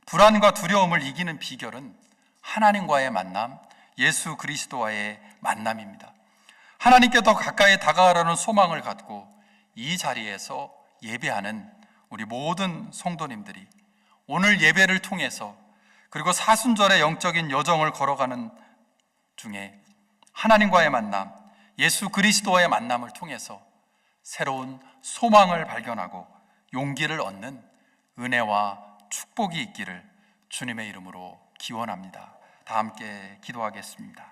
불안과 두려움을 이기는 비결은 하나님과의 만남, 예수 그리스도와의 만남입니다. 하나님께 더 가까이 다가가려는 소망을 갖고 이 자리에서 예배하는 우리 모든 성도님들이 오늘 예배를 통해서, 그리고 사순절의 영적인 여정을 걸어가는 중에 하나님과의 만남, 예수 그리스도와의 만남을 통해서 새로운 소망을 발견하고 용기를 얻는 은혜와 축복이 있기를 주님의 이름으로 기원합니다. 다 함께 기도하겠습니다.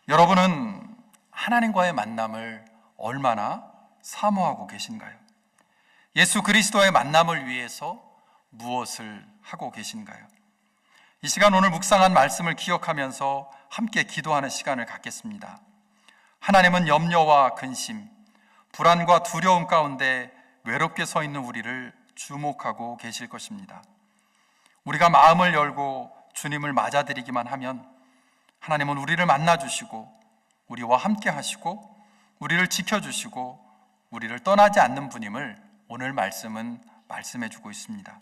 여러분은 하나님과의 만남을 얼마나 사모하고 계신가요? 예수 그리스도의 만남을 위해서 무엇을 하고 계신가요? 이 시간 오늘 묵상한 말씀을 기억하면서 함께 기도하는 시간을 갖겠습니다. 하나님은 염려와 근심, 불안과 두려움 가운데 외롭게 서 있는 우리를 주목하고 계실 것입니다. 우리가 마음을 열고 주님을 맞아들이기만 하면 하나님은 우리를 만나주시고 우리와 함께 하시고 우리를 지켜주시고 우리를 떠나지 않는 분임을 오늘 말씀은 말씀해주고 있습니다.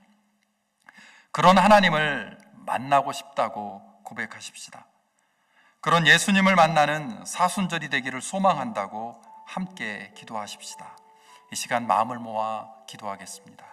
그런 하나님을 만나고 싶다고 고백하십시다. 그런 예수님을 만나는 사순절이 되기를 소망한다고 함께 기도하십시다. 이 시간 마음을 모아 기도하겠습니다.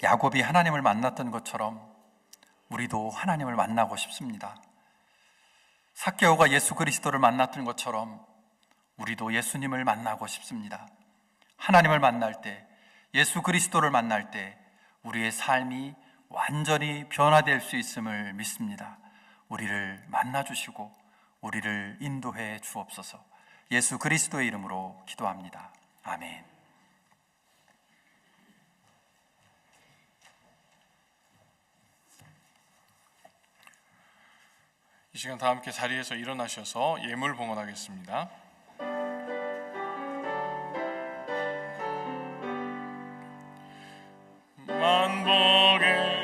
야곱이 하나님을 만났던 것처럼 우리도 하나님을 만나고 싶습니다. 삭개오가 예수 그리스도를 만났던 것처럼 우리도 예수님을 만나고 싶습니다. 하나님을 만날 때, 예수 그리스도를 만날 때 우리의 삶이 완전히 변화될 수 있음을 믿습니다. 우리를 만나주시고 우리를 인도해 주옵소서. 예수 그리스도의 이름으로 기도합니다. 아멘. 이 시간 다 함께 자리에서 일어나셔서 예물 봉헌하겠습니다. 만복의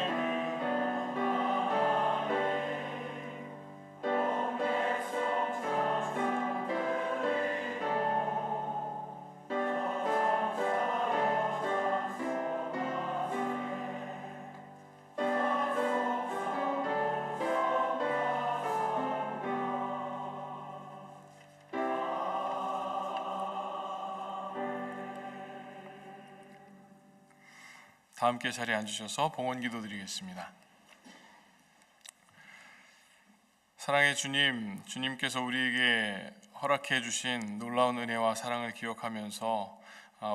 다 함께 자리에 앉으셔서 봉헌 기도 드리겠습니다. 사랑의 주님, 주님께서 우리에게 허락해 주신 놀라운 은혜와 사랑을 기억하면서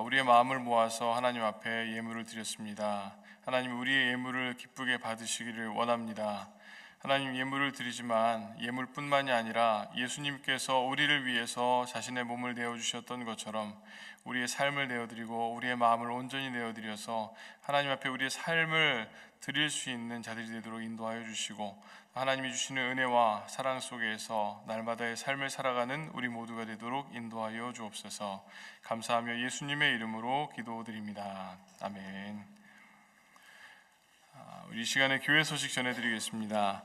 우리의 마음을 모아서 하나님 앞에 예물을 드렸습니다. 하나님, 우리의 예물을 기쁘게 받으시기를 원합니다. 하나님, 예물을 드리지만 예물뿐만이 아니라 예수님께서 우리를 위해서 자신의 몸을 내어주셨던 것처럼 우리의 삶을 내어드리고 우리의 마음을 온전히 내어드려서 하나님 앞에 우리의 삶을 드릴 수 있는 자들이 되도록 인도하여 주시고, 하나님이 주시는 은혜와 사랑 속에서 날마다의 삶을 살아가는 우리 모두가 되도록 인도하여 주옵소서. 감사하며 예수님의 이름으로 기도드립니다. 아멘. 우리 이 시간에 교회 소식 전해드리겠습니다.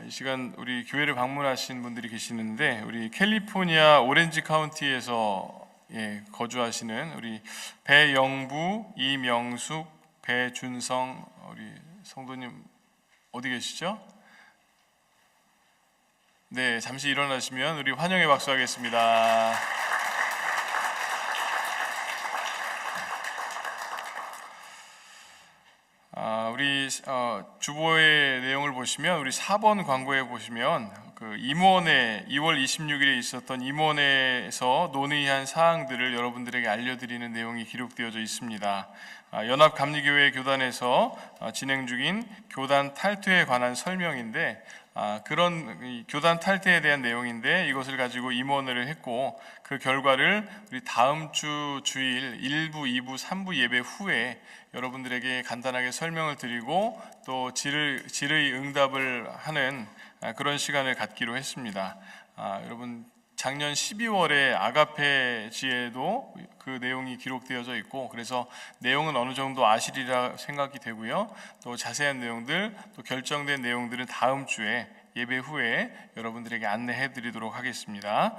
이 시간 우리 교회를 방문하신 분들이 계시는데, 우리 캘리포니아 오렌지 카운티에서 거주하시는 우리 배영부, 이명숙, 배준성 우리 성도님 어디 계시죠? 네, 잠시 일어나시면 우리 환영의 박수하겠습니다. 우리 주보의 내용을 보시면, 우리 4번 광고에 보시면 그 임원회 2월 26일에 있었던 임원회에서 논의한 사항들을 여러분들에게 알려드리는 내용이 기록되어져 있습니다. 연합감리교회 교단에서 진행 중인 교단 탈퇴에 관한 설명인데, 그런 교단 탈퇴에 대한 내용인데, 이것을 가지고 임원회를 했고, 그 결과를 우리 다음 주 주일 1부, 2부, 3부 예배 후에 여러분들에게 간단하게 설명을 드리고 또 질의 응답을 하는 그런 시간을 갖기로 했습니다. 여러분, 작년 12월에 아가페지에도 그 내용이 기록되어져 있고, 그래서 내용은 어느 정도 아시리라 생각이 되고요. 또 자세한 내용들, 또 결정된 내용들은 다음 주에 예배 후에 여러분들에게 안내해 드리도록 하겠습니다.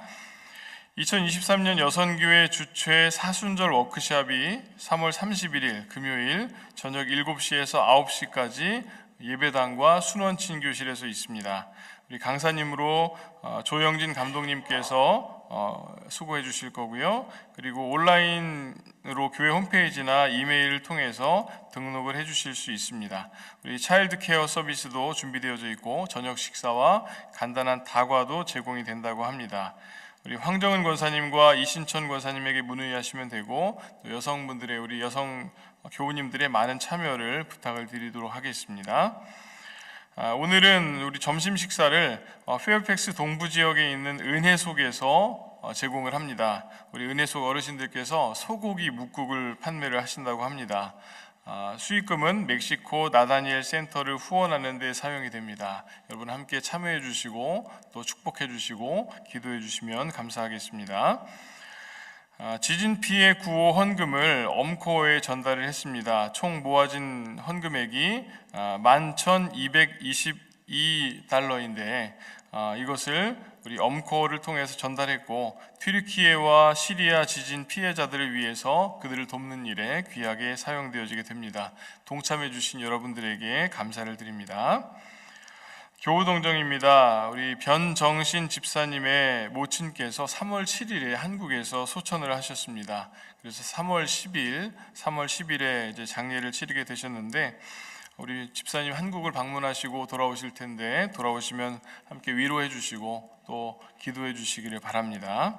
2023년 여선교회 주최 사순절 워크숍이 3월 31일 금요일 저녁 7시에서 9시까지 예배당과 순원친 교실에서 있습니다. 우리 강사님으로 조영진 감독님께서 수고해 주실 거고요. 그리고 온라인으로 교회 홈페이지나 이메일을 통해서 등록을 해 주실 수 있습니다. 우리 차일드 케어 서비스도 준비되어져 있고, 저녁 식사와 간단한 다과도 제공이 된다고 합니다. 우리 황정은 권사님과 이신천 권사님에게 문의하시면 되고, 또 여성분들의, 우리 여성 교우님들의 많은 참여를 부탁을 드리도록 하겠습니다. 오늘은 우리 점심 식사를 페어팩스 동부 지역에 있는 은혜속에서 제공을 합니다. 우리 은혜속 어르신들께서 소고기 묵국을 판매를 하신다고 합니다. 수익금은 멕시코 나다니엘 센터를 후원하는 데 사용이 됩니다. 여러분 함께 참여해 주시고 또 축복해 주시고 기도해 주시면 감사하겠습니다. 지진 피해 구호 헌금을 엄코어에 전달을 했습니다. 총 모아진 헌금액이 11,222달러인데 이것을 우리 엄코어를 통해서 전달했고, 튀르키예와 시리아 지진 피해자들을 위해서 그들을 돕는 일에 귀하게 사용되어지게 됩니다. 동참해 주신 여러분들에게 감사를 드립니다. 교우동정입니다. 우리 변정신 집사님의 모친께서 3월 7일에 한국에서 소천을 하셨습니다. 그래서 3월 10일에 이제 장례를 치르게 되셨는데, 우리 집사님 한국을 방문하시고 돌아오실 텐데, 돌아오시면 함께 위로해 주시고 또 기도해 주시기를 바랍니다.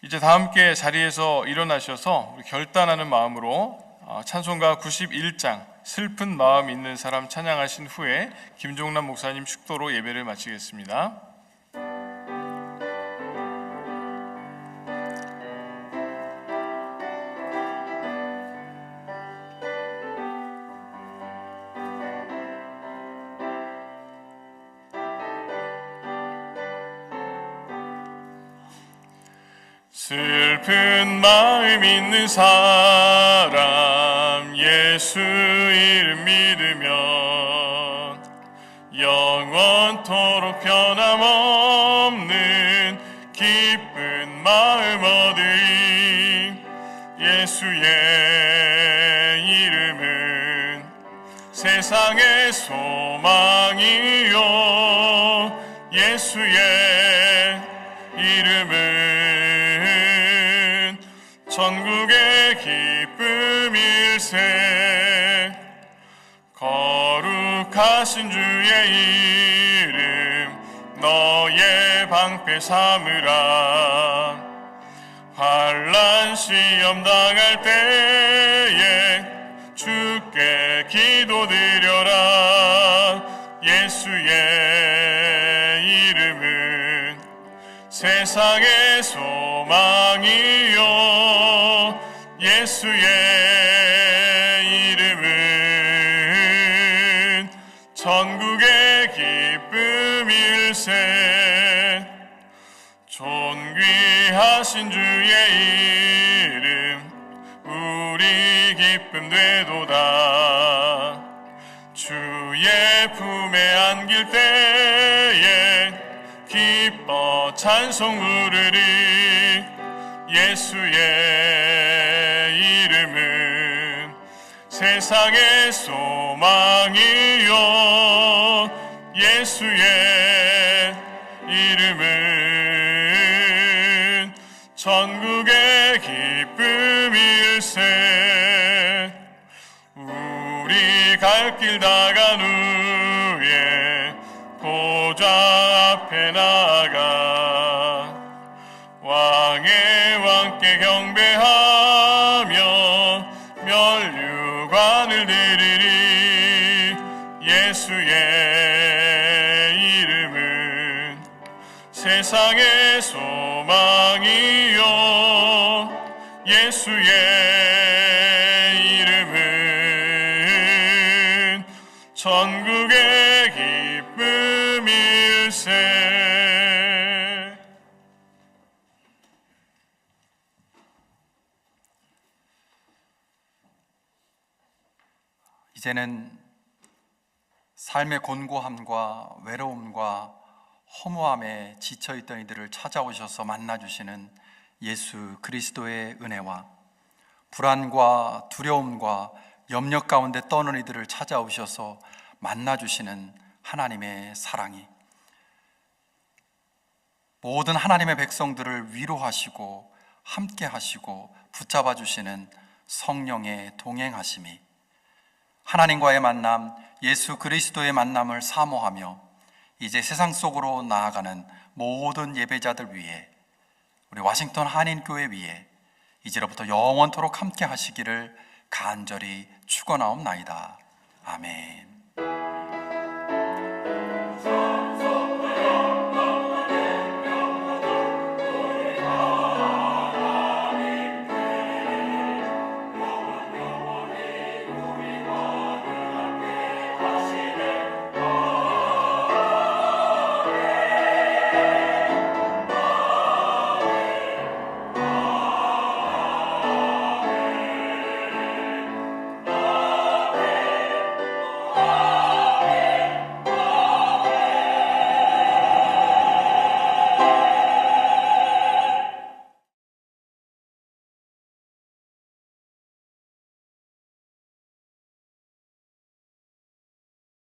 이제 다 함께 자리에서 일어나셔서 우리 결단하는 마음으로 찬송가 91장 슬픈 마음 있는 사람 찬양하신 후에 김종남 목사님 축도로 예배를 마치겠습니다. 슬픈 마음 있는 사람 예수 이름 믿으면 영원토록 변함없는 기쁜 마음 얻으리. 예수의 이름은 세상의 소망이요, 예수의 이름은 천국의 기쁨일세. 거룩하신 주의 이름 너의 방패 삼으라. 환난 시험 당할 때에 주께 기도드려라. 예수의 이름은 세상의 소망이요 예수의 이름은 천국의 기쁨일세 존귀하신 주의 이름 우리 기쁨 되도다 주의 품에 안길 때에 기뻐 찬송 부르리 예수의 이름은 세상의 소망이요 예수의 이름은 천국의 기쁨일세 우리 갈 길 다간 후에 보좌 앞에 나가 왕의 왕께 경배하며 면류관을 드리리 예수의 이름은 세상의 소망이요 예수의 이름은 천국의 기쁨일세 이제는 삶의 곤고함과 외로움과 허무함에 지쳐있던 이들을 찾아오셔서 만나주시는 예수 그리스도의 은혜와 불안과 두려움과 염려 가운데 떠는 이들을 찾아오셔서 만나주시는 하나님의 사랑이 모든 하나님의 백성들을 위로하시고 함께 하시고 붙잡아 주시는 성령의 동행하심이 하나님과의 만남, 예수 그리스도의 만남을 사모하며 이제 세상 속으로 나아가는 모든 예배자들 위해 우리 워싱턴 한인교회 위에 이제로부터 영원토록 함께 하시기를 간절히 축원하옵나이다. 아멘.